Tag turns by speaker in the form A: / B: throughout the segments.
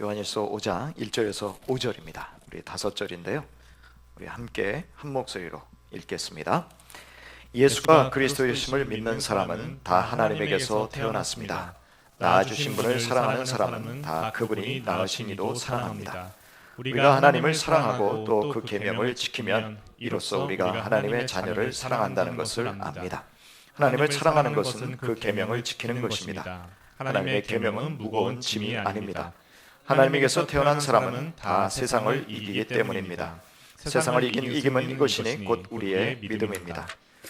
A: 요한일서 5장 1절에서 5절입니다. 우리 5절인데요. 우리 함께 한 목소리로 읽겠습니다. 예수가 그리스도이심을 믿는 사람은 다 하나님에게서 태어났습니다. 낳아주신 분을 사랑하는 사람은 다 그분이 낳으신 이도 사랑합니다. 우리가 하나님을 사랑하고 또 그 계명을 지키면 이로써 우리가 하나님의 자녀를 사랑한다는 것을 압니다. 하나님을 사랑하는 것은 그 계명을 지키는 것입니다. 하나님의 계명은 무거운 짐이 아닙니다. 하나님에게서 태어난 사람은 다 세상을 이기기 때문입니다. 세상을 이긴 이김은 이것이니 곧 우리의 믿음입니다.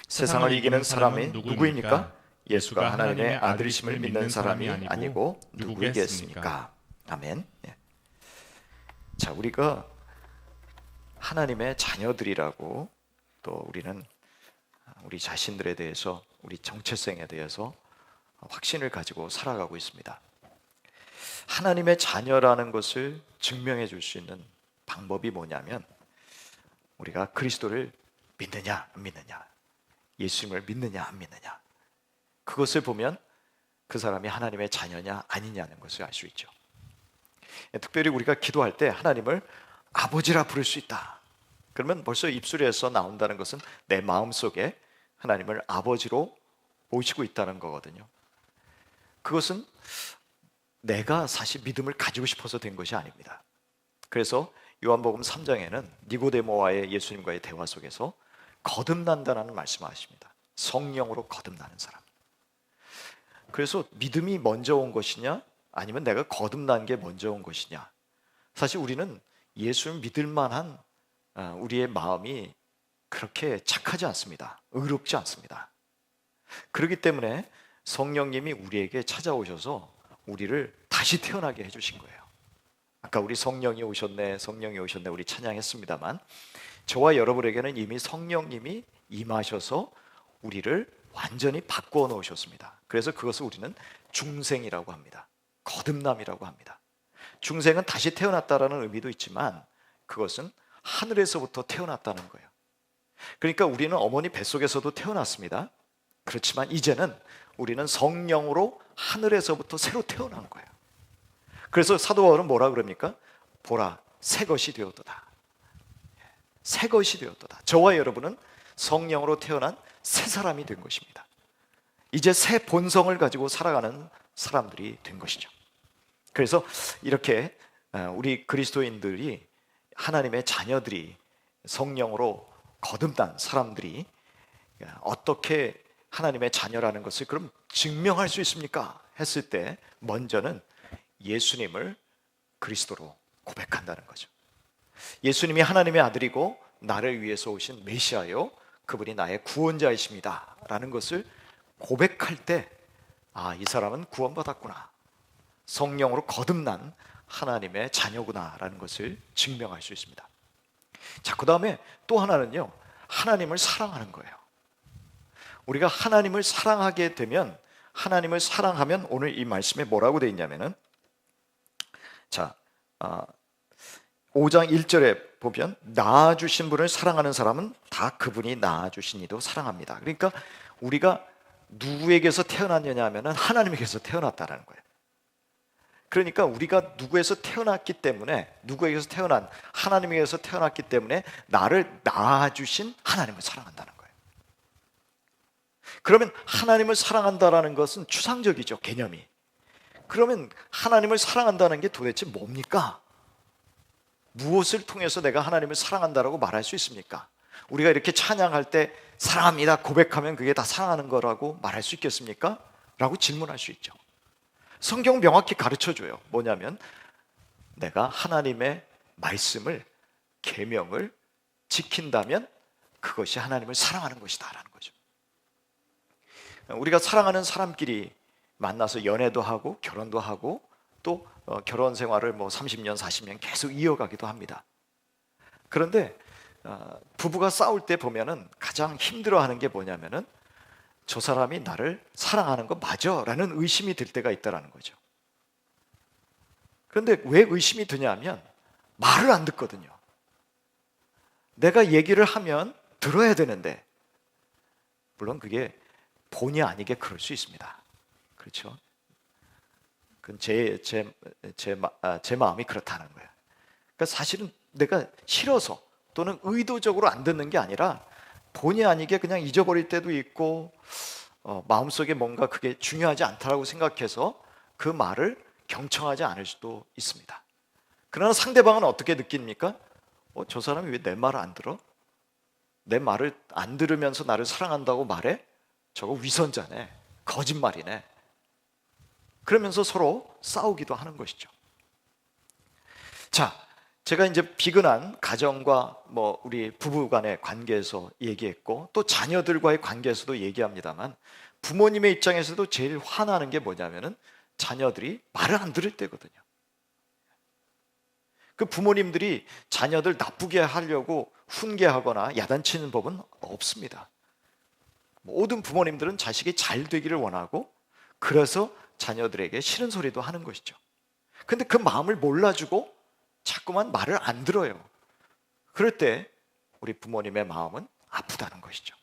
A: 세상을 이기는 사람이 누구입니까? 예수가 하나님의 아들이심을 믿는 사람이 아니고 누구이겠습니까? 아멘. 자, 우리가 하나님의 자녀들이라고 또 우리는 우리 자신들에 대해서, 우리 정체성에 대해서 확신을 가지고 살아가고 있습니다. 하나님의 자녀라는 것을 증명해 줄 수 있는 방법이 뭐냐면, 우리가 그리스도를 믿느냐 안 믿느냐, 예수님을 믿느냐 안 믿느냐, 그것을 보면 그 사람이 하나님의 자녀냐 아니냐는 것을 알 수 있죠. 특별히 우리가 기도할 때 하나님을 아버지라 부를 수 있다, 그러면 벌써 입술에서 나온다는 것은 내 마음속에 하나님을 아버지로 모시고 있다는 거거든요. 그것은 내가 사실 믿음을 가지고 싶어서 된 것이 아닙니다. 그래서 요한복음 3장에는 니고데모와의 예수님과의 대화 속에서 거듭난다는 말씀을 하십니다. 성령으로 거듭나는 사람. 그래서 믿음이 먼저 온 것이냐 아니면 내가 거듭난 게 먼저 온 것이냐, 사실 우리는 예수를 믿을 만한 우리의 마음이 그렇게 착하지 않습니다. 의롭지 않습니다. 그렇기 때문에 성령님이 우리에게 찾아오셔서 우리를 다시 태어나게 해주신 거예요. 아까 우리 성령이 오셨네, 성령이 오셨네 우리 찬양했습니다만, 저와 여러분에게는 이미 성령님이 임하셔서 우리를 완전히 바꾸어 놓으셨습니다. 그래서 그것을 우리는 중생이라고 합니다. 거듭남이라고 합니다. 중생은 다시 태어났다라는 의미도 있지만 그것은 하늘에서부터 태어났다는 거예요. 그러니까 우리는 어머니 뱃속에서도 태어났습니다. 그렇지만 이제는 우리는 성령으로 하늘에서부터 새로 태어난 거예요. 그래서 사도 바울은 뭐라 그럽니까? 보라, 새 것이 되었도다. 새 것이 되었도다. 저와 여러분은 성령으로 태어난 새 사람이 된 것입니다. 이제 새 본성을 가지고 살아가는 사람들이 된 것이죠. 그래서 이렇게 우리 그리스도인들이, 하나님의 자녀들이, 성령으로 거듭난 사람들이 어떻게 하나님의 자녀라는 것을 그럼 증명할 수 있습니까? 했을 때 먼저는 예수님을 그리스도로 고백한다는 거죠. 예수님이 하나님의 아들이고 나를 위해서 오신 메시아요, 그분이 나의 구원자이십니다 라는 것을 고백할 때, 아, 이 사람은 구원받았구나, 성령으로 거듭난 하나님의 자녀구나 라는 것을 증명할 수 있습니다. 자, 그 다음에 또 하나는요, 하나님을 사랑하는 거예요. 우리가 하나님을 사랑하게 되면, 하나님을 사랑하면 오늘 이 말씀에 뭐라고 되어 있냐면은, 자, 5장 1절에 보면 낳아주신 분을 사랑하는 사람은 다 그분이 낳아주신 이도 사랑합니다. 그러니까 우리가 누구에게서 태어났느냐 하면은 하나님에게서 태어났다는 거예요. 그러니까 우리가 누구에서 태어났기 때문에, 누구에게서 태어난 하나님에게서 태어났기 때문에 나를 낳아주신 하나님을 사랑한다는 거예요. 그러면 하나님을 사랑한다라는 것은 추상적이죠, 개념이. 그러면 하나님을 사랑한다는 게 도대체 뭡니까? 무엇을 통해서 내가 하나님을 사랑한다라고 말할 수 있습니까? 우리가 이렇게 찬양할 때 사랑합니다 고백하면 그게 다 사랑하는 거라고 말할 수 있겠습니까? 라고 질문할 수 있죠. 성경 명확히 가르쳐줘요. 뭐냐면 내가 하나님의 말씀을, 계명을 지킨다면 그것이 하나님을 사랑하는 것이다 라는 거죠. 우리가 사랑하는 사람끼리 만나서 연애도 하고 결혼도 하고 또 결혼 생활을 30년 40년 계속 이어가기도 합니다. 그런데 부부가 싸울 때 보면은 가장 힘들어하는 게 뭐냐면은 저 사람이 나를 사랑하는 거 맞아? 라는 의심이 들 때가 있다는 거죠. 그런데 왜 의심이 드냐면 말을 안 듣거든요. 내가 얘기를 하면 들어야 되는데, 물론 그게 본의 아니게 그럴 수 있습니다. 그렇죠? 그건 제 마음이 그렇다는 거예요. 그러니까 사실은 내가 싫어서 또는 의도적으로 안 듣는 게 아니라 본의 아니게 그냥 잊어버릴 때도 있고 마음속에 뭔가 그게 중요하지 않다라고 생각해서 그 말을 경청하지 않을 수도 있습니다. 그러나 상대방은 어떻게 느낍니까? 저 사람이 왜 내 말을 안 들어? 내 말을 안 들으면서 나를 사랑한다고 말해? 저거 위선자네, 거짓말이네. 그러면서 서로 싸우기도 하는 것이죠. 자, 제가 이제 비근한 가정과 우리 부부 간의 관계에서 얘기했고 또 자녀들과의 관계에서도 얘기합니다만, 부모님의 입장에서도 제일 화나는 게 뭐냐면은 자녀들이 말을 안 들을 때거든요. 그 부모님들이 자녀들 나쁘게 하려고 훈계하거나 야단치는 법은 없습니다. 모든 부모님들은 자식이 잘 되기를 원하고 그래서 자녀들에게 싫은 소리도 하는 것이죠. 근데 그 마음을 몰라주고 자꾸만 말을 안 들어요. 그럴 때 우리 부모님의 마음은 아프다는 것이죠.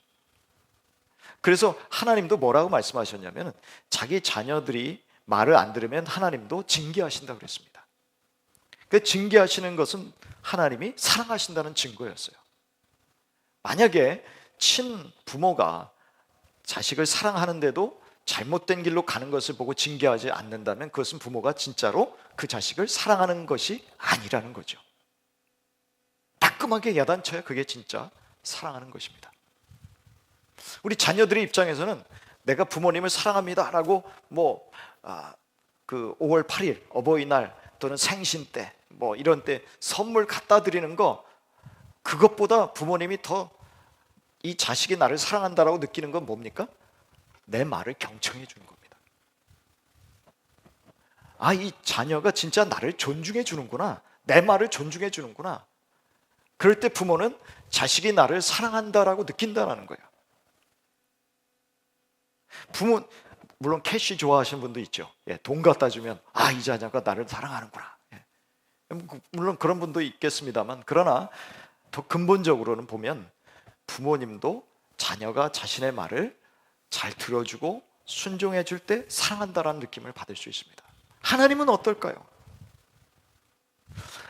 A: 그래서 하나님도 뭐라고 말씀하셨냐면 자기 자녀들이 말을 안 들으면 하나님도 징계하신다고 그랬습니다. 그 징계하시는 것은 하나님이 사랑하신다는 증거였어요. 만약에 친부모가 자식을 사랑하는데도 잘못된 길로 가는 것을 보고 징계하지 않는다면 그것은 부모가 진짜로 그 자식을 사랑하는 것이 아니라는 거죠. 따끔하게 야단쳐야 그게 진짜 사랑하는 것입니다. 우리 자녀들의 입장에서는 내가 부모님을 사랑합니다라고 그 5월 8일 어버이날 또는 생신 때 이런 때 선물 갖다 드리는 거, 그것보다 부모님이 더 이 자식이 나를 사랑한다라고 느끼는 건 뭡니까? 내 말을 경청해 주는 겁니다. 이 자녀가 진짜 나를 존중해 주는구나, 내 말을 존중해 주는구나. 그럴 때 부모는 자식이 나를 사랑한다라고 느낀다는 거예요. 물론 캐시 좋아하시는 분도 있죠. 돈 갖다 주면 이 자녀가 나를 사랑하는구나. 물론 그런 분도 있겠습니다만, 그러나 더 근본적으로는 보면 부모님도 자녀가 자신의 말을 잘 들어주고 순종해 줄 때 사랑한다라는 느낌을 받을 수 있습니다. 하나님은 어떨까요?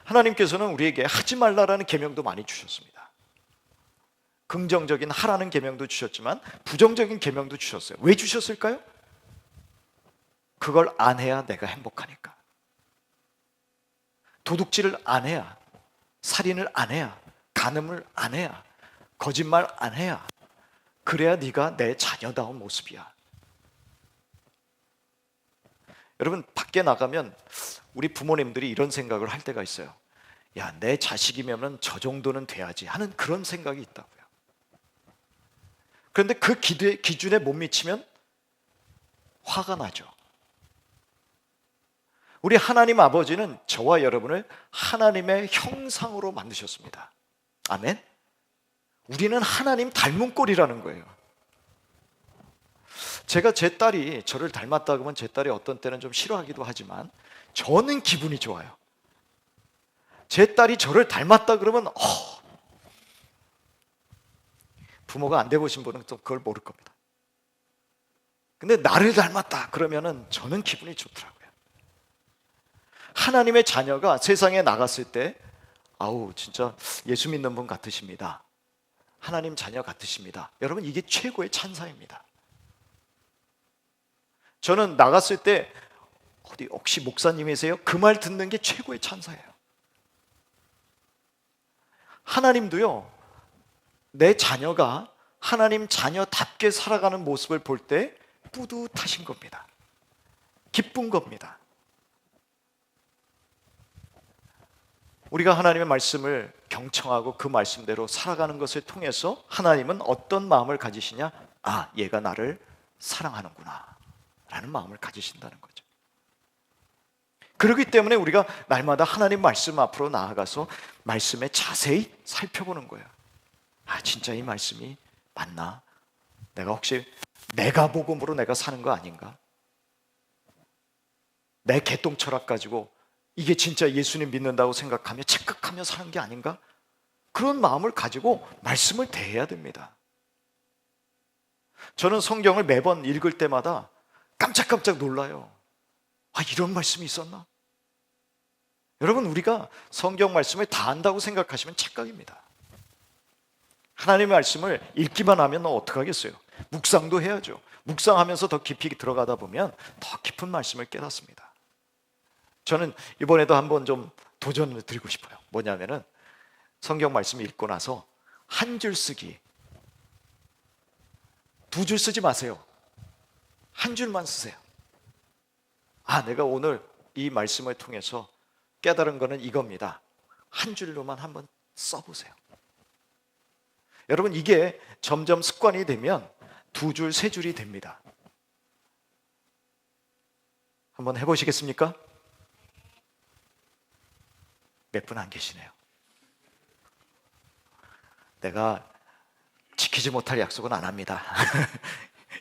A: 하나님께서는 우리에게 하지 말라라는 계명도 많이 주셨습니다. 긍정적인 하라는 계명도 주셨지만 부정적인 계명도 주셨어요. 왜 주셨을까요? 그걸 안 해야 내가 행복하니까. 도둑질을 안 해야, 살인을 안 해야, 간음을 안 해야, 거짓말 안 해야, 그래야 네가 내 자녀다운 모습이야. 여러분, 밖에 나가면 우리 부모님들이 이런 생각을 할 때가 있어요. 내 자식이면 저 정도는 돼야지 하는 그런 생각이 있다고요. 그런데 그 기준에 못 미치면 화가 나죠. 우리 하나님 아버지는 저와 여러분을 하나님의 형상으로 만드셨습니다. 아멘. 우리는 하나님 닮은 꼴이라는 거예요. 제가 제 딸이 저를 닮았다 그러면 제 딸이 어떤 때는 좀 싫어하기도 하지만 저는 기분이 좋아요. 제 딸이 저를 닮았다 그러면 부모가 안 돼보신 분은 또 그걸 모를 겁니다. 근데 나를 닮았다 그러면은 저는 기분이 좋더라고요. 하나님의 자녀가 세상에 나갔을 때 진짜 예수 믿는 분 같으십니다, 하나님 자녀 같으십니다. 여러분, 이게 최고의 찬사입니다. 저는 나갔을 때 혹시 목사님이세요? 그 말 듣는 게 최고의 찬사예요. 하나님도요, 내 자녀가 하나님 자녀답게 살아가는 모습을 볼 때 뿌듯하신 겁니다. 기쁜 겁니다. 우리가 하나님의 말씀을 경청하고 그 말씀대로 살아가는 것을 통해서 하나님은 어떤 마음을 가지시냐? 얘가 나를 사랑하는구나 라는 마음을 가지신다는 거죠. 그렇기 때문에 우리가 날마다 하나님 말씀 앞으로 나아가서 말씀에 자세히 살펴보는 거예요. 진짜 이 말씀이 맞나? 내가 혹시 내가 복음으로 내가 사는 거 아닌가? 내 개똥 철학 가지고 이게 진짜 예수님 믿는다고 생각하며 착각하며 사는 게 아닌가? 그런 마음을 가지고 말씀을 대해야 됩니다. 저는 성경을 매번 읽을 때마다 깜짝깜짝 놀라요. 이런 말씀이 있었나? 여러분, 우리가 성경 말씀을 다 안다고 생각하시면 착각입니다. 하나님의 말씀을 읽기만 하면 어떡하겠어요? 묵상도 해야죠. 묵상하면서 더 깊이 들어가다 보면 더 깊은 말씀을 깨닫습니다. 저는 이번에도 한번 좀 도전을 드리고 싶어요. 뭐냐면은 성경 말씀을 읽고 나서 한 줄 쓰기, 2줄 쓰지 마세요. 한 줄만 쓰세요. 내가 오늘 이 말씀을 통해서 깨달은 거는 이겁니다. 한 줄로만 한번 써보세요. 여러분, 이게 점점 습관이 되면 2줄, 3줄이 됩니다. 한번 해보시겠습니까? 몇 분 안 계시네요. 내가 지키지 못할 약속은 안 합니다.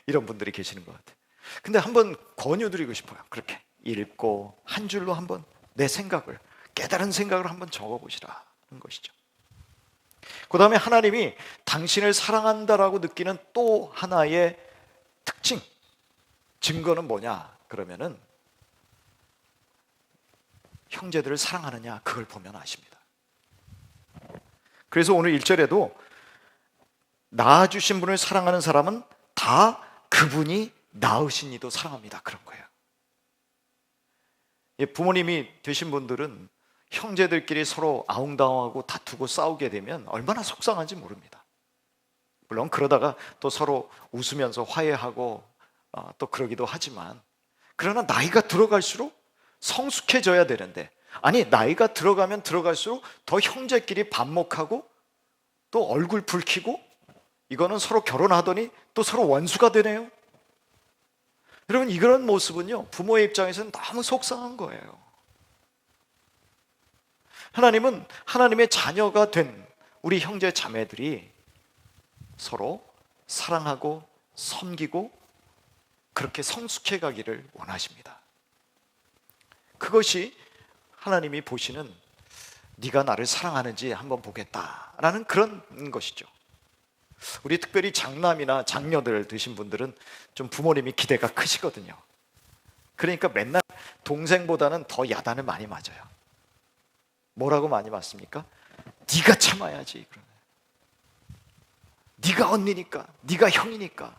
A: 이런 분들이 계시는 것 같아요. 근데 한번 권유드리고 싶어요. 그렇게 읽고 한 줄로 한번 내 생각을, 깨달은 생각을 한번 적어보시라는 것이죠. 그 다음에 하나님이 당신을 사랑한다라고 느끼는 또 하나의 특징, 증거는 뭐냐? 그러면은 형제들을 사랑하느냐, 그걸 보면 아십니다. 그래서 오늘 1절에도 낳아주신 분을 사랑하는 사람은 다 그분이 낳으신 이도 사랑합니다, 그런 거예요. 부모님이 되신 분들은 형제들끼리 서로 아웅다웅하고 다투고 싸우게 되면 얼마나 속상한지 모릅니다. 물론 그러다가 또 서로 웃으면서 화해하고 또 그러기도 하지만, 그러나 나이가 들어갈수록 성숙해져야 되는데, 나이가 들어가면 들어갈수록 더 형제끼리 반목하고 또 얼굴 붉히고, 이거는 서로 결혼하더니 또 서로 원수가 되네요. 여러분, 이런 모습은요, 부모의 입장에서는 너무 속상한 거예요. 하나님은 하나님의 자녀가 된 우리 형제 자매들이 서로 사랑하고 섬기고 그렇게 성숙해 가기를 원하십니다. 그것이 하나님이 보시는, 네가 나를 사랑하는지 한번 보겠다라는 그런 것이죠. 우리 특별히 장남이나 장녀들 되신 분들은 좀 부모님이 기대가 크시거든요. 그러니까 맨날 동생보다는 더 야단을 많이 맞아요. 뭐라고 많이 맞습니까? 네가 참아야지. 네가 언니니까, 네가 형이니까,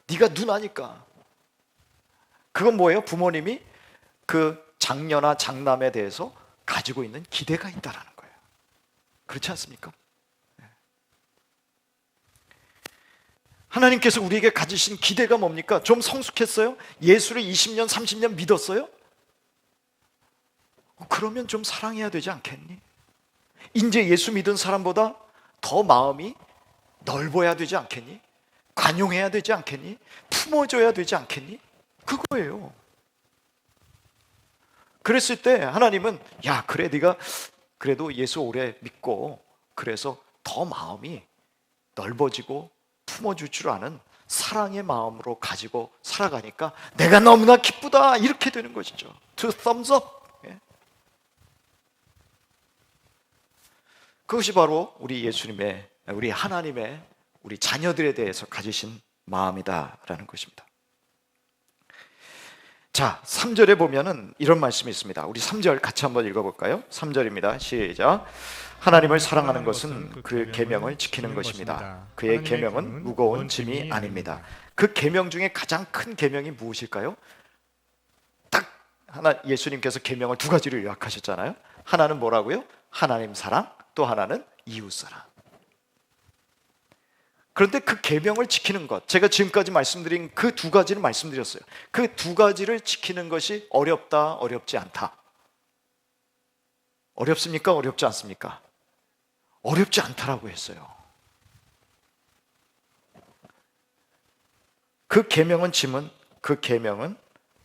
A: 네가 누나니까. 그건 뭐예요? 부모님이 그 장녀나 장남에 대해서 가지고 있는 기대가 있다라는 거예요. 그렇지 않습니까? 하나님께서 우리에게 가지신 기대가 뭡니까? 좀 성숙했어요? 예수를 20년, 30년 믿었어요? 그러면 좀 사랑해야 되지 않겠니? 이제 예수 믿은 사람보다 더 마음이 넓어야 되지 않겠니? 관용해야 되지 않겠니? 품어줘야 되지 않겠니? 그거예요. 그랬을 때 하나님은, 야, 그래, 네가 그래도 예수 오래 믿고 그래서 더 마음이 넓어지고 품어줄 줄 아는 사랑의 마음으로 가지고 살아가니까 내가 너무나 기쁘다, 이렇게 되는 것이죠. Two thumbs up. 그것이 바로 우리 예수님의, 우리 하나님의, 우리 자녀들에 대해서 가지신 마음이다라는 것입니다. 자, 3절에 보면은 이런 말씀이 있습니다. 우리 3절 같이 한번 읽어볼까요? 3절입니다. 시작. 하나님을 사랑하는 것은 그 계명을 지키는 것입니다. 그의 계명은 무거운 짐이 아닙니다. 그 계명 중에 가장 큰 계명이 무엇일까요? 딱 하나, 예수님께서 계명을 2가지로 요약하셨잖아요. 하나는 뭐라고요? 하나님 사랑, 또 하나는 이웃 사랑. 그런데 그 계명을 지키는 것, 제가 지금까지 말씀드린 그 2가지를 말씀드렸어요. 그 2가지를 지키는 것이 어렵다, 어렵지 않다. 어렵습니까? 어렵지 않습니까? 어렵지 않다라고 했어요. 그 계명은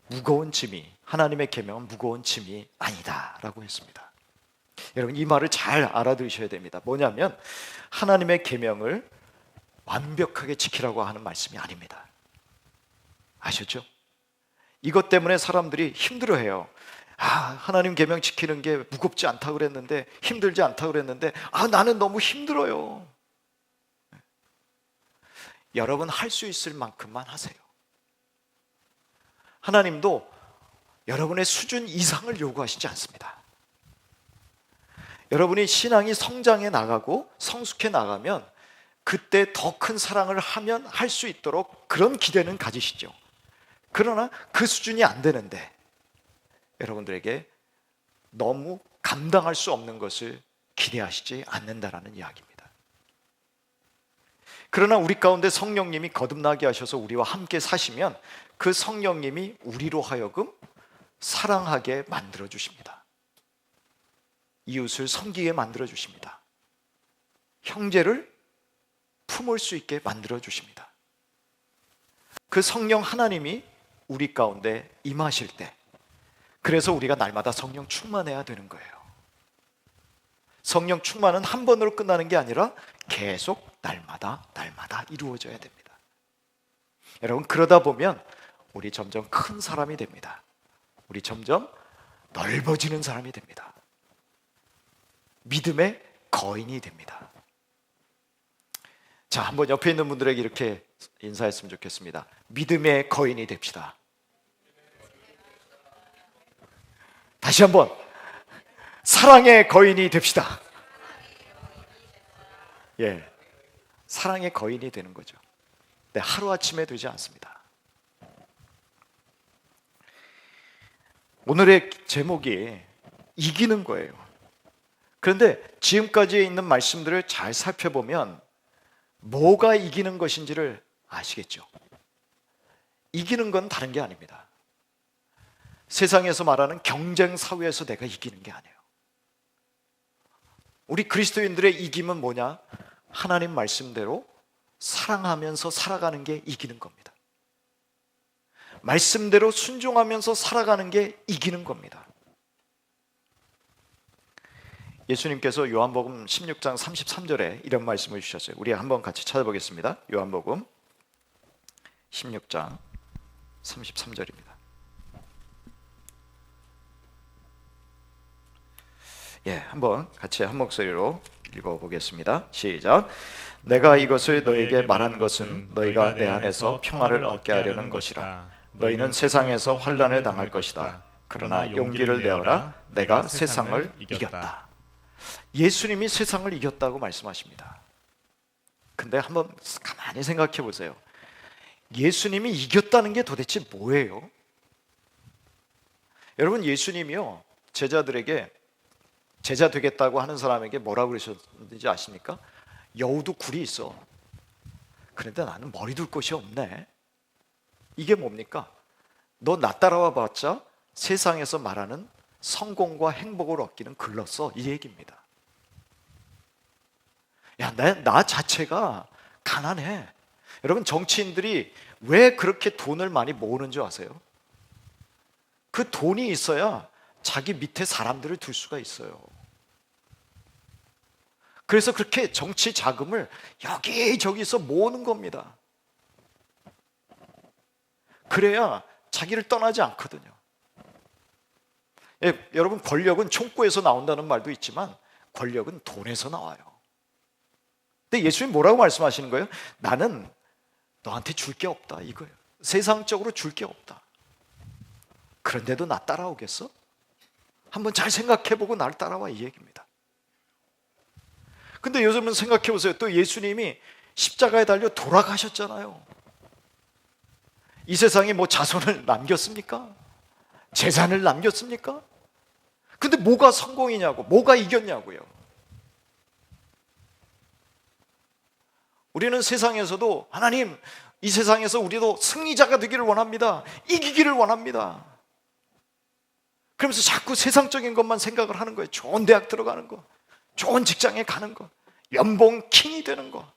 A: 무거운 짐이, 하나님의 계명은 무거운 짐이 아니다라고 했습니다. 여러분, 이 말을 잘 알아두셔야 됩니다. 뭐냐면 하나님의 계명을 완벽하게 지키라고 하는 말씀이 아닙니다. 아셨죠? 이것 때문에 사람들이 힘들어해요. 하나님 계명 지키는 게 무겁지 않다고 그랬는데, 힘들지 않다고 그랬는데, 나는 너무 힘들어요. 여러분, 할 수 있을 만큼만 하세요. 하나님도 여러분의 수준 이상을 요구하시지 않습니다. 여러분이 신앙이 성장해 나가고 성숙해 나가면 그때 더 큰 사랑을 하면 할 수 있도록 그런 기대는 가지시죠. 그러나 그 수준이 안 되는데 여러분들에게 너무 감당할 수 없는 것을 기대하시지 않는다라는 이야기입니다. 그러나 우리 가운데 성령님이 거듭나게 하셔서 우리와 함께 사시면 그 성령님이 우리로 하여금 사랑하게 만들어 주십니다. 이웃을 섬기게 만들어 주십니다. 형제를 품을 수 있게 만들어 주십니다. 그 성령 하나님이 우리 가운데 임하실 때, 그래서 우리가 날마다 성령 충만해야 되는 거예요. 성령 충만은 한 번으로 끝나는 게 아니라 계속 날마다 이루어져야 됩니다. 여러분, 그러다 보면 우리 점점 큰 사람이 됩니다. 우리 점점 넓어지는 사람이 됩니다. 믿음의 거인이 됩니다. 자, 한번 옆에 있는 분들에게 이렇게 인사했으면 좋겠습니다. 믿음의 거인이 됩시다. 다시 한번, 사랑의 거인이 됩시다. 예, 사랑의 거인이 되는 거죠. 네, 하루아침에 되지 않습니다. 오늘의 제목이 이기는 거예요. 그런데 지금까지 있는 말씀들을 잘 살펴보면 뭐가 이기는 것인지를 아시겠죠? 이기는 건 다른 게 아닙니다. 세상에서 말하는 경쟁 사회에서 내가 이기는 게 아니에요. 우리 그리스도인들의 이김은 뭐냐? 하나님 말씀대로 사랑하면서 살아가는 게 이기는 겁니다. 말씀대로 순종하면서 살아가는 게 이기는 겁니다. 예수님께서 요한복음 16장 33절에 이런 말씀을 주셨어요. 우리 한번 같이 찾아보겠습니다. 요한복음 16장 33절입니다. 예, 한번 같이 한 목소리로 읽어보겠습니다. 시작. 내가 이것을 너에게 말한 것은 너희가 내 안에서 평화를 얻게 하려는 것이라. 너희는 세상에서 환난을 당할 것이다. 그러나 용기를 내어라. 내가 세상을 이겼다. 예수님이 세상을 이겼다고 말씀하십니다. 근데 한번 가만히 생각해 보세요. 예수님이 이겼다는 게 도대체 뭐예요? 여러분, 예수님이요, 제자들에게, 제자 되겠다고 하는 사람에게 뭐라고 그러셨는지 아십니까? 여우도 굴이 있어. 그런데 나는 머리 둘 곳이 없네. 이게 뭡니까? 너 나 따라와 봤자 세상에서 말하는 성공과 행복을 얻기는 글렀어, 이 얘기입니다. 야, 나 자체가 가난해. 여러분, 정치인들이 왜 그렇게 돈을 많이 모으는 줄 아세요? 그 돈이 있어야 자기 밑에 사람들을 둘 수가 있어요. 그래서 그렇게 정치 자금을 여기저기서 모으는 겁니다. 그래야 자기를 떠나지 않거든요. 예, 여러분, 권력은 총구에서 나온다는 말도 있지만 권력은 돈에서 나와요. 근데 예수님 뭐라고 말씀하시는 거예요? 나는 너한테 줄 게 없다, 이거예요. 세상적으로 줄 게 없다. 그런데도 나 따라오겠어? 한번 잘 생각해보고 날 따라와, 이 얘기입니다. 근데 요즘은 생각해보세요. 또 예수님이 십자가에 달려 돌아가셨잖아요. 이 세상에 뭐 자손을 남겼습니까? 재산을 남겼습니까? 근데 뭐가 성공이냐고, 뭐가 이겼냐고요. 우리는 세상에서도 하나님, 이 세상에서 우리도 승리자가 되기를 원합니다. 이기기를 원합니다. 그러면서 자꾸 세상적인 것만 생각을 하는 거예요. 좋은 대학 들어가는 거, 좋은 직장에 가는 거, 연봉 킹이 되는 거.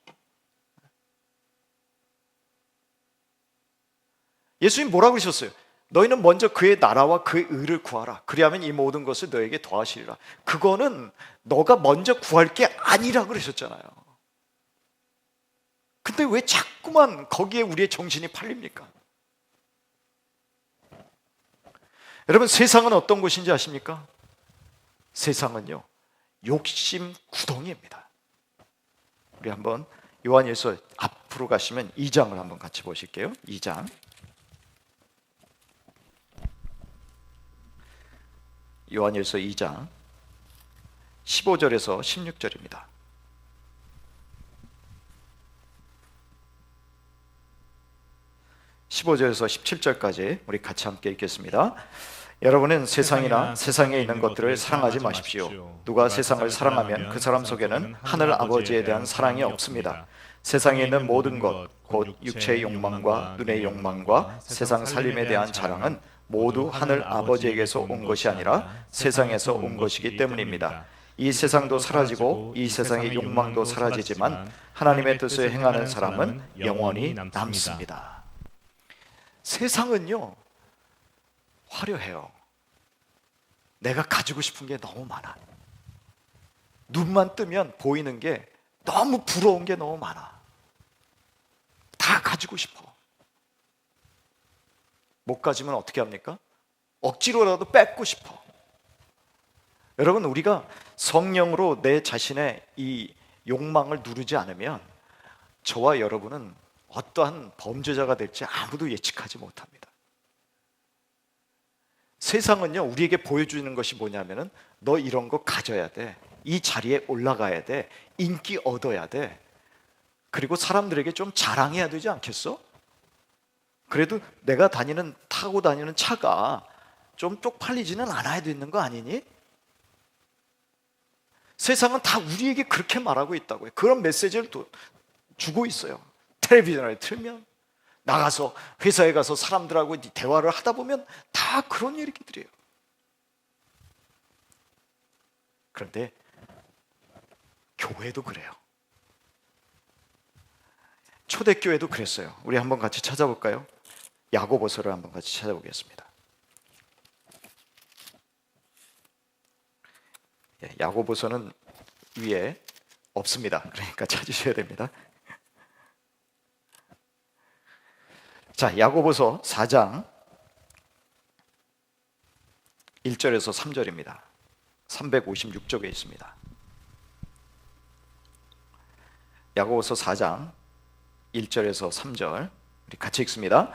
A: 예수님 뭐라고 그러셨어요? 너희는 먼저 그의 나라와 그의 의를 구하라. 그리하면 이 모든 것을 너에게 더하시리라. 그거는 너가 먼저 구할 게 아니라 그러셨잖아요. 근데 왜 자꾸만 거기에 우리의 정신이 팔립니까? 여러분, 세상은 어떤 곳인지 아십니까? 세상은요, 욕심 구덩이입니다. 우리 한번 요한일서 앞으로 가시면 2장을 한번 같이 보실게요. 2장. 요한일서 2장 15절에서 16절입니다. (15절에서) (17절까지) 우리 같이 함께 읽겠습니다. 여러분은 세상이나 세상에 있는 것들을 사랑하지 마십시오. 누가 세상을 사랑하면 그 사람 속에는 하늘 아버지에 대한 사랑이 없습니다. 세상에 있는 모든 것, 곧 육체의 욕망과 눈의 욕망과 세상 살림에 대한 자랑은 모두 하늘 아버지에게서 온 것이 아니라 세상에서 온 것이기 때문입니다. 이 세상도 사라지고 이 세상의 욕망도 사라지지만 하나님의 뜻을 행하는 사람은 영원히 남습니다. 세상은요, 화려해요. 내가 가지고 싶은 게 너무 많아. 눈만 뜨면 보이는 게 너무 부러운 게 너무 많아. 다 가지고 싶어. 못 가지면 어떻게 합니까? 억지로라도 뺏고 싶어. 여러분, 우리가 성령으로 내 자신의 이 욕망을 누르지 않으면 저와 여러분은 어떠한 범죄자가 될지 아무도 예측하지 못합니다. 세상은요, 우리에게 보여주는 것이 뭐냐면은 너 이런 거 가져야 돼. 이 자리에 올라가야 돼. 인기 얻어야 돼. 그리고 사람들에게 좀 자랑해야 되지 않겠어? 그래도 내가 타고 다니는 차가 좀 쪽팔리지는 않아야 되는 거 아니니? 세상은 다 우리에게 그렇게 말하고 있다고요. 그런 메시지를 또 주고 있어요. 텔레비전을 틀면, 나가서 회사에 가서 사람들하고 대화를 하다 보면 다 그런 얘기들이에요. 그런데 교회도 그래요. 초대교회도 그랬어요. 우리 한번 같이 찾아볼까요? 야고보서를 한번 같이 찾아보겠습니다. 야고보서는 위에 없습니다. 그러니까 찾으셔야 됩니다. 자, 야고보서 4장 1절에서 3절입니다. 356쪽에 있습니다. 야고보서 4장 1절에서 3절 우리 같이 읽습니다.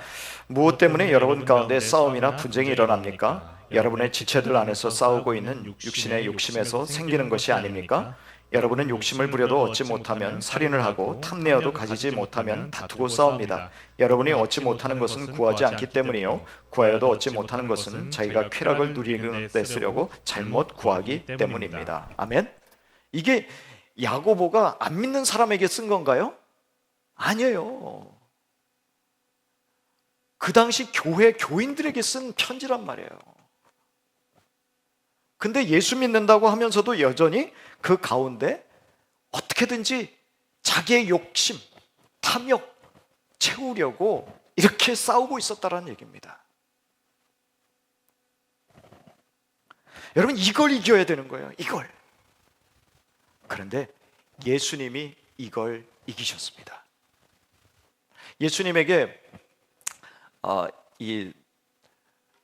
A: 무엇 때문에 여러분 가운데 싸움이나 분쟁이 일어납니까? 여러분의 지체들 안에서 싸우고 있는 육신의 욕심에서 생기는 것이 아닙니까? 여러분은 욕심을 부려도 얻지 못하면 살인을 하고 탐내어도 가지지 못하면 다투고 싸웁니다. 여러분이 얻지 못하는 것은 구하지 않기 때문이요, 구하여도 얻지 못하는 것은 자기가 쾌락을 누리는 데 쓰려고 잘못 구하기 때문입니다. 아멘. 이게 야고보가 안 믿는 사람에게 쓴 건가요? 아니에요. 그 당시 교회 교인들에게 쓴 편지란 말이에요. 근데 예수 믿는다고 하면서도 여전히 그 가운데 어떻게든지 자기의 욕심, 탐욕 채우려고 이렇게 싸우고 있었다는 얘기입니다. 여러분, 이걸 이겨야 되는 거예요. 이걸. 그런데 예수님이 이걸 이기셨습니다. 예수님에게 이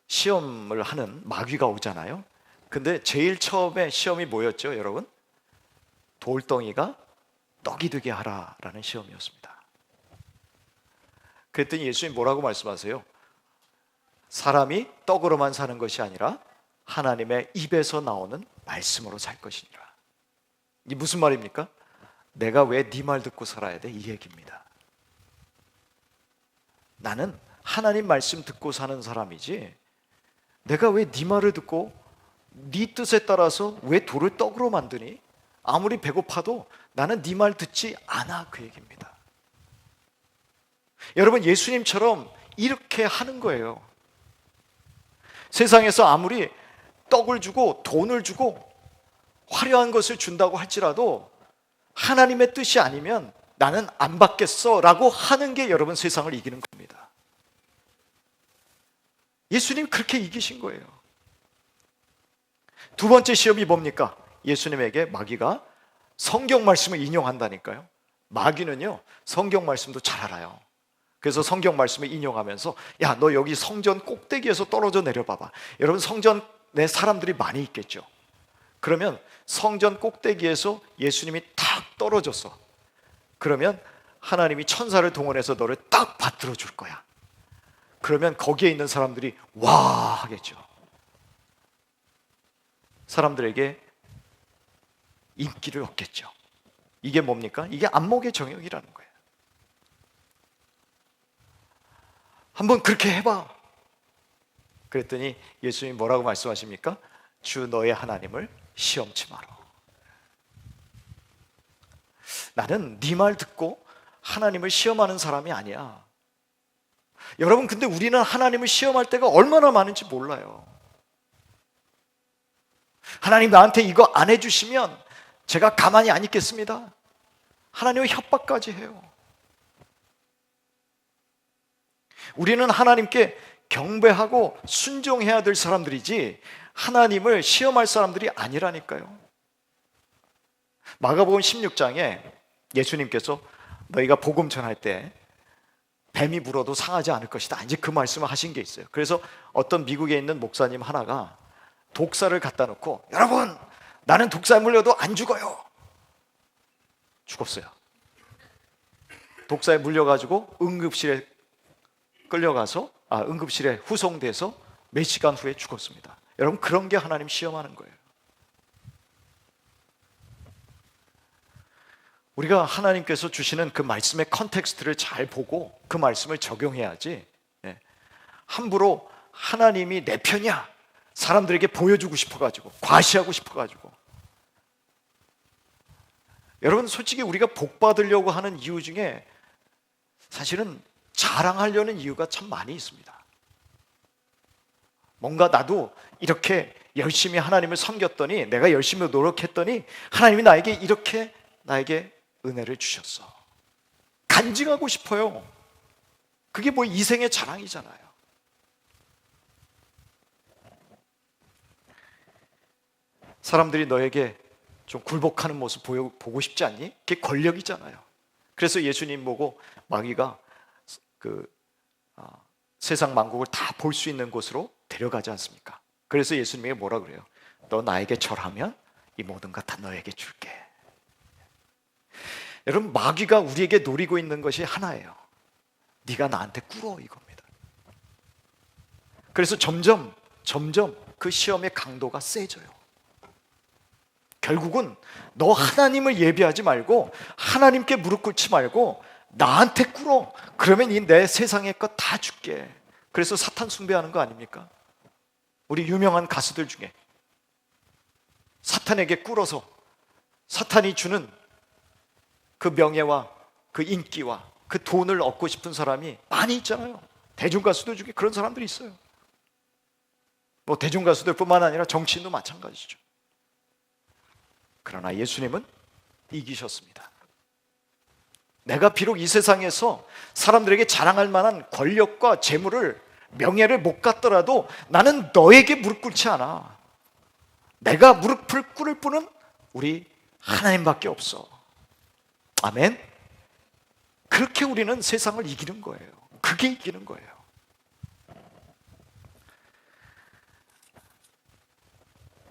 A: 시험을 하는 마귀가 오잖아요. 근데 제일 처음에 시험이 뭐였죠, 여러분? 돌덩이가 떡이 되게 하라라는 시험이었습니다. 그랬더니 예수님 뭐라고 말씀하세요? 사람이 떡으로만 사는 것이 아니라 하나님의 입에서 나오는 말씀으로 살 것이니라. 이게 무슨 말입니까? 내가 왜 네 말 듣고 살아야 돼? 이 얘기입니다. 나는 하나님 말씀 듣고 사는 사람이지, 내가 왜 네 말을 듣고 네 뜻에 따라서 왜 돌을 떡으로 만드니? 아무리 배고파도 나는 네 말 듣지 않아, 그 얘기입니다. 여러분, 예수님처럼 이렇게 하는 거예요. 세상에서 아무리 떡을 주고 돈을 주고 화려한 것을 준다고 할지라도 하나님의 뜻이 아니면 나는 안 받겠어 라고 하는 게 여러분 세상을 이기는 겁니다. 예수님 그렇게 이기신 거예요. 두 번째 시험이 뭡니까? 예수님에게 마귀가 성경 말씀을 인용한다니까요. 마귀는요, 성경 말씀도 잘 알아요. 그래서 성경 말씀을 인용하면서, 야, 너 여기 성전 꼭대기에서 떨어져 내려봐봐. 여러분, 성전에 사람들이 많이 있겠죠. 그러면 성전 꼭대기에서 예수님이 탁 떨어졌어. 그러면 하나님이 천사를 동원해서 너를 딱 받들어 줄 거야. 그러면 거기에 있는 사람들이 와 하겠죠. 사람들에게 인기를 얻겠죠. 이게 뭡니까? 이게 안목의 정욕이라는 거예요. 한번 그렇게 해봐. 그랬더니 예수님이 뭐라고 말씀하십니까? 주 너의 하나님을 시험치 마라. 나는 네 말 듣고 하나님을 시험하는 사람이 아니야. 여러분, 근데 우리는 하나님을 시험할 때가 얼마나 많은지 몰라요. 하나님 나한테 이거 안 해주시면 제가 가만히 안 있겠습니다. 하나님은 협박까지 해요. 우리는 하나님께 경배하고 순종해야 될 사람들이지 하나님을 시험할 사람들이 아니라니까요. 마가복음 16장에 예수님께서 너희가 복음 전할 때 뱀이 물어도 상하지 않을 것이다, 이제 그 말씀을 하신 게 있어요. 그래서 어떤 미국에 있는 목사님 하나가 독사를 갖다 놓고, 여러분 나는 독사에 물려도 안 죽어요. 죽었어요. 독사에 물려가지고 응급실에 끌려가서 응급실에 후송돼서 몇 시간 후에 죽었습니다. 여러분, 그런 게 하나님 시험하는 거예요. 우리가 하나님께서 주시는 그 말씀의 컨텍스트를 잘 보고 그 말씀을 적용해야지, 함부로 하나님이 내 편이야 사람들에게 보여주고 싶어가지고, 과시하고 싶어가지고. 여러분, 솔직히 우리가 복 받으려고 하는 이유 중에 사실은 자랑하려는 이유가 참 많이 있습니다. 뭔가 나도 이렇게 열심히 하나님을 섬겼더니, 내가 열심히 노력했더니 하나님이 나에게 이렇게 나에게 은혜를 주셨어. 간증하고 싶어요. 그게 뭐 이생의 자랑이잖아요. 사람들이 너에게 좀 굴복하는 모습 보고 싶지 않니? 그게 권력이잖아요. 그래서 예수님 보고 마귀가 세상 만국을 다 볼 수 있는 곳으로 데려가지 않습니까? 그래서 예수님이 뭐라 그래요? 너 나에게 절하면 이 모든 것 다 너에게 줄게. 여러분, 마귀가 우리에게 노리고 있는 것이 하나예요. 네가 나한테 꿇어, 이겁니다. 그래서 점점 그 시험의 강도가 세져요. 결국은 너 하나님을 예비하지 말고, 하나님께 무릎 꿇지 말고 나한테 꿇어. 그러면 이 내 세상의 것 다 줄게. 그래서 사탄 숭배하는 거 아닙니까? 우리 유명한 가수들 중에 사탄에게 꿇어서 사탄이 주는 그 명예와 그 인기와 그 돈을 얻고 싶은 사람이 많이 있잖아요. 대중가수들 중에 그런 사람들이 있어요. 뭐 대중가수들 뿐만 아니라 정치인도 마찬가지죠. 그러나 예수님은 이기셨습니다. 내가 비록 이 세상에서 사람들에게 자랑할 만한 권력과 재물을, 명예를 못 갖더라도 나는 너에게 무릎 꿇지 않아. 내가 무릎을 꿇을 분은 우리 하나님밖에 없어. 아멘. 그렇게 우리는 세상을 이기는 거예요. 그게 이기는 거예요.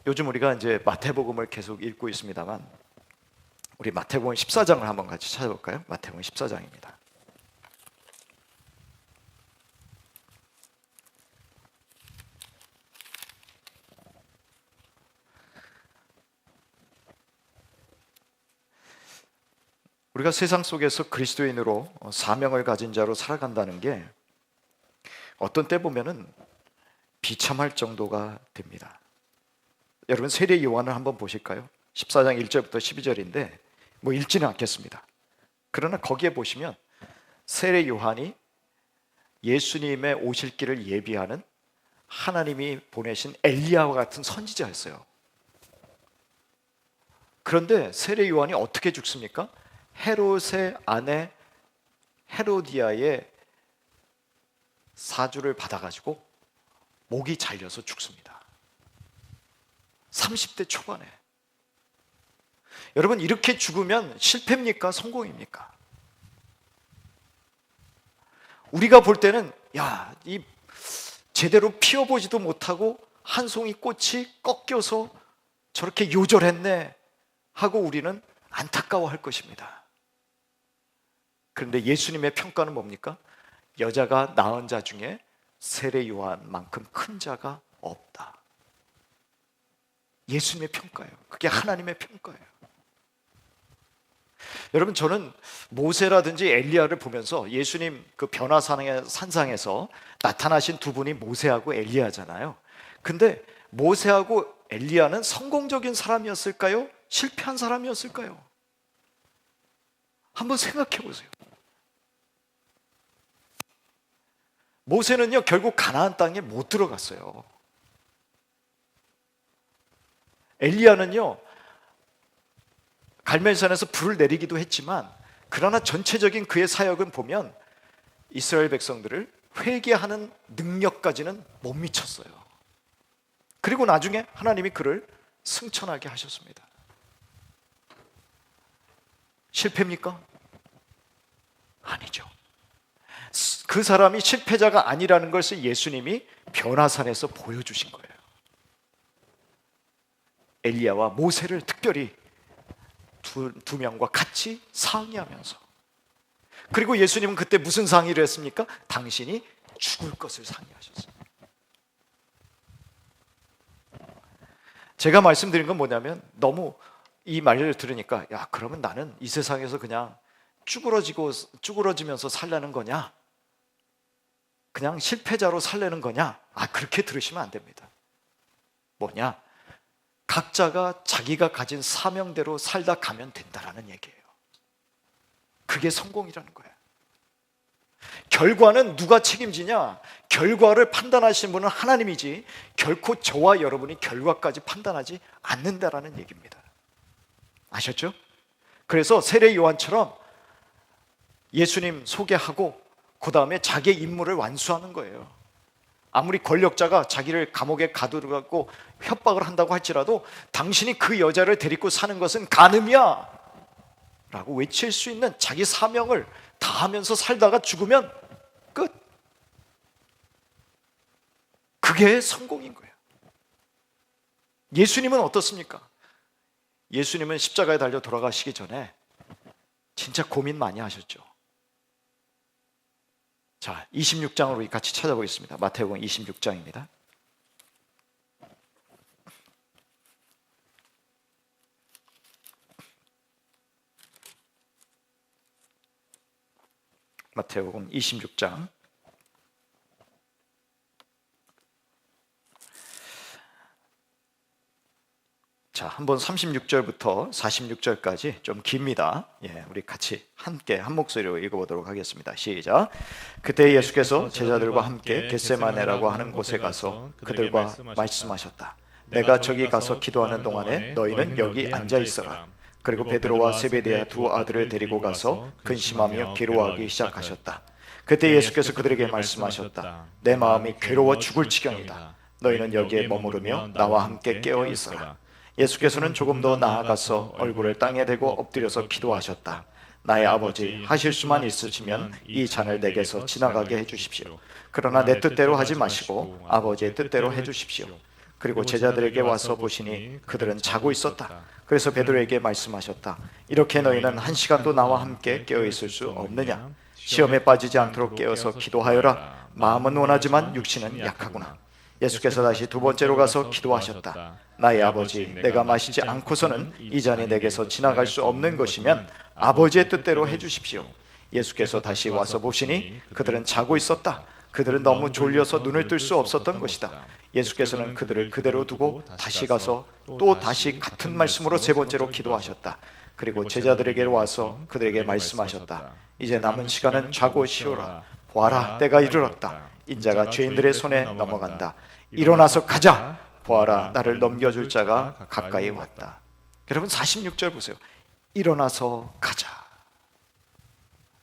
A: 요즘 우리가 이제 마태복음을 계속 읽고 있습니다만, 우리 마태복음 14장을 한번 같이 찾아볼까요? 마태복음 14장입니다. 우리가 세상 속에서 그리스도인으로 사명을 가진 자로 살아간다는 게 어떤 때 보면은 비참할 정도가 됩니다. 여러분, 세례 요한을 한번 보실까요? 14장 1절부터 12절인데 뭐 읽지는 않겠습니다. 그러나 거기에 보시면 세례 요한이 예수님의 오실 길을 예비하는 하나님이 보내신 엘리야와 같은 선지자였어요. 그런데 세례 요한이 어떻게 죽습니까? 헤롯의 아내 헤로디아의 사주를 받아가지고 목이 잘려서 죽습니다. 30대 초반에. 여러분, 이렇게 죽으면 실패입니까? 성공입니까? 우리가 볼 때는 이 제대로 피워보지도 못하고 한 송이 꽃이 꺾여서 저렇게 요절했네 하고 우리는 안타까워할 것입니다. 그런데 예수님의 평가는 뭡니까? 여자가 낳은 자 중에 세례 요한만큼 큰 자가 없다. 예수님의 평가예요. 그게 하나님의 평가예요. 여러분, 저는 모세라든지 엘리야를 보면서 예수님 그 변화산의 산상에서 나타나신 두 분이 모세하고 엘리야잖아요. 근데 모세하고 엘리야는 성공적인 사람이었을까요? 실패한 사람이었을까요? 한번 생각해 보세요. 모세는요, 결국 가나안 땅에 못 들어갔어요. 엘리야는요, 갈멜산에서 불을 내리기도 했지만, 그러나 전체적인 그의 사역은 보면 이스라엘 백성들을 회개하는 능력까지는 못 미쳤어요. 그리고 나중에 하나님이 그를 승천하게 하셨습니다. 실패입니까? 아니죠. 그 사람이 실패자가 아니라는 것을 예수님이 변화산에서 보여주신 거예요. 엘리야와 모세를 특별히 두 명과 같이 상의하면서, 그리고 예수님은 그때 무슨 상의를 했습니까? 당신이 죽을 것을 상의하셨어요. 제가 말씀드린 건 뭐냐면, 너무 이 말을 들으니까, 야, 그러면 나는 이 세상에서 그냥 쭈그러지면서 살라는 거냐? 그냥 실패자로 살려는 거냐? 그렇게 들으시면 안 됩니다. 뭐냐? 각자가 자기가 가진 사명대로 살다 가면 된다라는 얘기예요. 그게 성공이라는 거예요. 결과는 누가 책임지냐? 결과를 판단하시는 분은 하나님이지, 결코 저와 여러분이 결과까지 판단하지 않는다라는 얘기입니다. 아셨죠? 그래서 세례 요한처럼 예수님 소개하고 그 다음에 자기의 임무를 완수하는 거예요. 아무리 권력자가 자기를 감옥에 가두고 협박을 한다고 할지라도, 당신이 그 여자를 데리고 사는 것은 간음이야 라고 외칠 수 있는 자기 사명을 다하면서 살다가 죽으면 끝. 그게 성공인 거예요. 예수님은 어떻습니까? 예수님은 십자가에 달려 돌아가시기 전에 진짜 고민 많이 하셨죠. 자, 26장으로 우리 같이 찾아보겠습니다. 마태복음 26장입니다. 마태복음 26장. 자, 한번 36절부터 46절까지 좀 깁니다. 우리 같이 함께 한 목소리로 읽어보도록 하겠습니다. 시작. 그때 예수께서 제자들과 함께 겟세마네라고 하는 곳에 가서 그들과 말씀하셨다. 내가 저기 가서 기도하는 동안에 너희는 여기 앉아 있어라. 그리고 베드로와 세베대의 두 아들을 데리고 가서 근심하며 괴로워하기 시작하셨다. 그때 예수께서 그들에게 말씀하셨다. 내 마음이 괴로워 죽을 지경이다. 너희는 여기에 머무르며 나와 함께 깨어 있어라. 예수께서는 조금 더 나아가서 얼굴을 땅에 대고 엎드려서 기도하셨다. 나의 아버지, 하실 수만 있으시면 이 잔을 내게서 지나가게 해주십시오. 그러나 내 뜻대로 하지 마시고 아버지의 뜻대로 해주십시오. 그리고 제자들에게 와서 보시니 그들은 자고 있었다. 그래서 베드로에게 말씀하셨다. 이렇게 너희는 1시간도 나와 함께 깨어 있을 수 없느냐? 시험에 빠지지 않도록 깨어서 기도하여라. 마음은 원하지만 육신은 약하구나. 예수께서 다시 두 번째로 가서 기도하셨다. 나의 아버지, 내가 마시지 않고서는 이 잔이 내게서 지나갈 수 없는 것이면 아버지의 뜻대로 해주십시오. 예수께서 다시 와서 보시니 그들은 자고 있었다. 그들은 너무 졸려서 눈을 뜰 수 없었던 것이다. 예수께서는 그들을 그대로 두고 다시 가서 또 다시 같은 말씀으로 세 번째로 기도하셨다. 그리고 제자들에게 와서 그들에게 말씀하셨다. 이제 남은 시간은 자고 쉬어라. 보아라, 때가 이르렀다. 인자가 죄인들의 손에 넘어간다. 일어나서 가자. 보아라, 나를 넘겨줄 자가 가까이 왔다. 여러분, 46절 보세요. 일어나서 가자.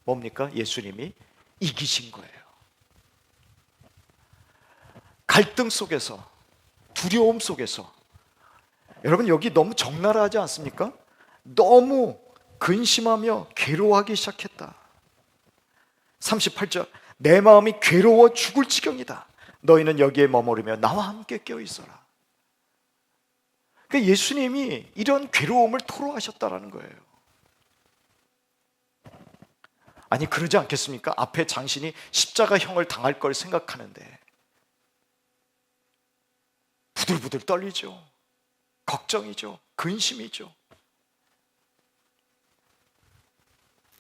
A: 뭡니까? 예수님이 이기신 거예요. 갈등 속에서, 두려움 속에서, 여러분 여기 너무 적나라하지 않습니까? 너무 근심하며 괴로워하기 시작했다. 38절, 내 마음이 괴로워 죽을 지경이다. 너희는 여기에 머무르며 나와 함께 깨어 있어라. 그러니까 예수님이 이런 괴로움을 토로하셨다라는 거예요. 아니, 그러지 않겠습니까? 앞에 장신이 십자가형을 당할 걸 생각하는데 부들부들 떨리죠. 걱정이죠. 근심이죠.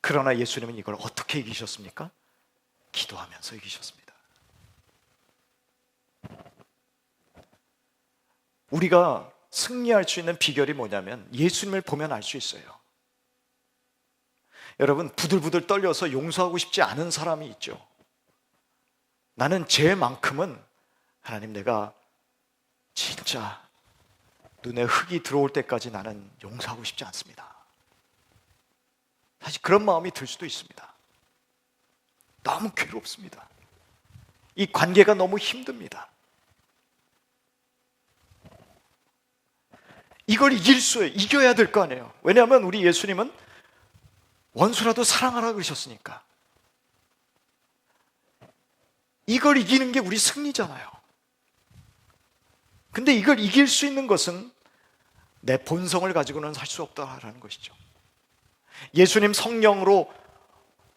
A: 그러나 예수님은 이걸 어떻게 이기셨습니까? 기도하면서 이기셨습니다. 우리가 승리할 수 있는 비결이 뭐냐면 예수님을 보면 알 수 있어요. 여러분, 부들부들 떨려서 용서하고 싶지 않은 사람이 있죠. 나는 죄만큼은 하나님, 내가 진짜 눈에 흙이 들어올 때까지 나는 용서하고 싶지 않습니다. 사실 그런 마음이 들 수도 있습니다. 너무 괴롭습니다. 이 관계가 너무 힘듭니다. 이걸 이겨야 될 거 아니에요. 왜냐하면 우리 예수님은 원수라도 사랑하라 그러셨으니까. 이걸 이기는 게 우리 승리잖아요. 근데 이걸 이길 수 있는 것은 내 본성을 가지고는 할 수 없다라는 것이죠. 예수님 성령으로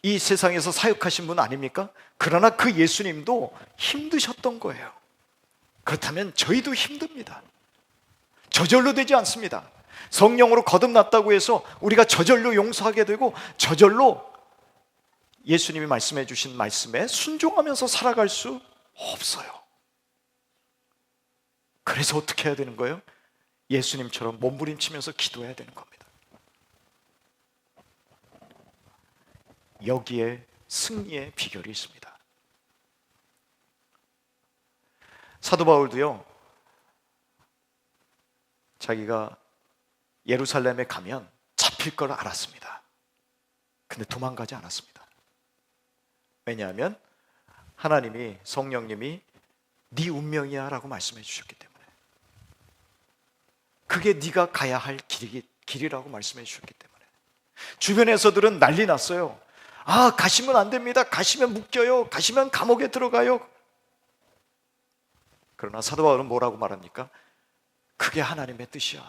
A: 이 세상에서 사역하신 분 아닙니까? 그러나 그 예수님도 힘드셨던 거예요. 그렇다면 저희도 힘듭니다. 저절로 되지 않습니다. 성령으로 거듭났다고 해서 우리가 저절로 용서하게 되고 저절로 예수님이 말씀해 주신 말씀에 순종하면서 살아갈 수 없어요. 그래서 어떻게 해야 되는 거예요? 예수님처럼 몸부림치면서 기도해야 되는 겁니다. 여기에 승리의 비결이 있습니다. 사도 바울도요, 자기가 예루살렘에 가면 잡힐 걸 알았습니다. 근데 도망가지 않았습니다. 왜냐하면 하나님이, 성령님이 네 운명이야 라고 말씀해 주셨기 때문에, 그게 네가 가야 할 길이라고 말씀해 주셨기 때문에. 주변에서들은 난리 났어요. 아, 가시면 안 됩니다. 가시면 묶여요. 가시면 감옥에 들어가요. 그러나 사도 바울은 뭐라고 말합니까? 그게 하나님의 뜻이야.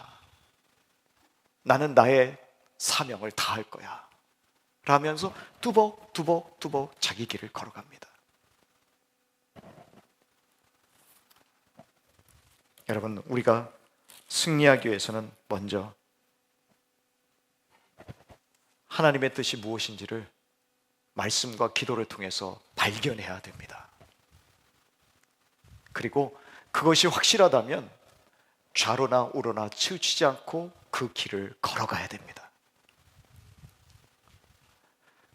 A: 나는 나의 사명을 다할 거야 라면서 뚜벅뚜벅 자기 길을 걸어갑니다. 여러분, 우리가 승리하기 위해서는 먼저 하나님의 뜻이 무엇인지를 말씀과 기도를 통해서 발견해야 됩니다. 그리고 그것이 확실하다면 좌로나 우로나 치우치지 않고 그 길을 걸어가야 됩니다.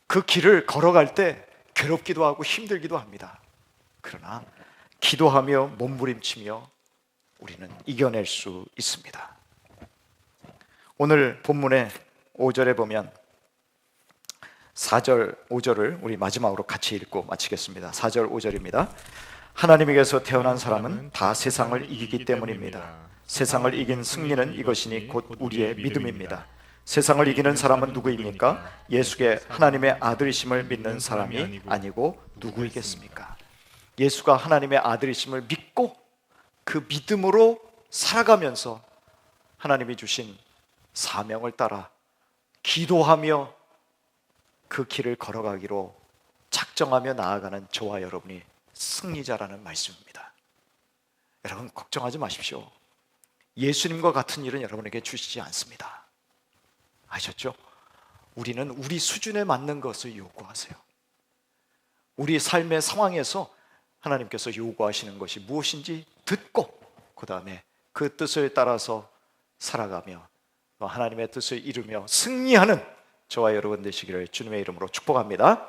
A: 그 길을 걸어갈 때 괴롭기도 하고 힘들기도 합니다. 그러나 기도하며 몸부림치며 우리는 이겨낼 수 있습니다. 오늘 본문의 5절에 보면 4절, 5절을 우리 마지막으로 같이 읽고 마치겠습니다. 4절, 5절입니다. 하나님에게서 태어난 사람은 다 세상을 이기기 때문입니다. 세상을 이긴 승리는 이것이니 곧 우리의 믿음입니다. 세상을 이기는 사람은 누구입니까? 예수의 하나님의 아들이심을 믿는 사람이 아니고 누구이겠습니까? 예수가 하나님의 아들이심을 믿고 그 믿음으로 살아가면서 하나님이 주신 사명을 따라 기도하며 그 길을 걸어가기로 작정하며 나아가는 저와 여러분이 승리자라는 말씀입니다. 여러분, 걱정하지 마십시오. 예수님과 같은 일은 여러분에게 주시지 않습니다. 아셨죠? 우리는 우리 수준에 맞는 것을 요구하세요. 우리 삶의 상황에서 하나님께서 요구하시는 것이 무엇인지 듣고 그 다음에 그 뜻을 따라서 살아가며 하나님의 뜻을 이루며 승리하는 저와 여러분 되시기를 주님의 이름으로 축복합니다.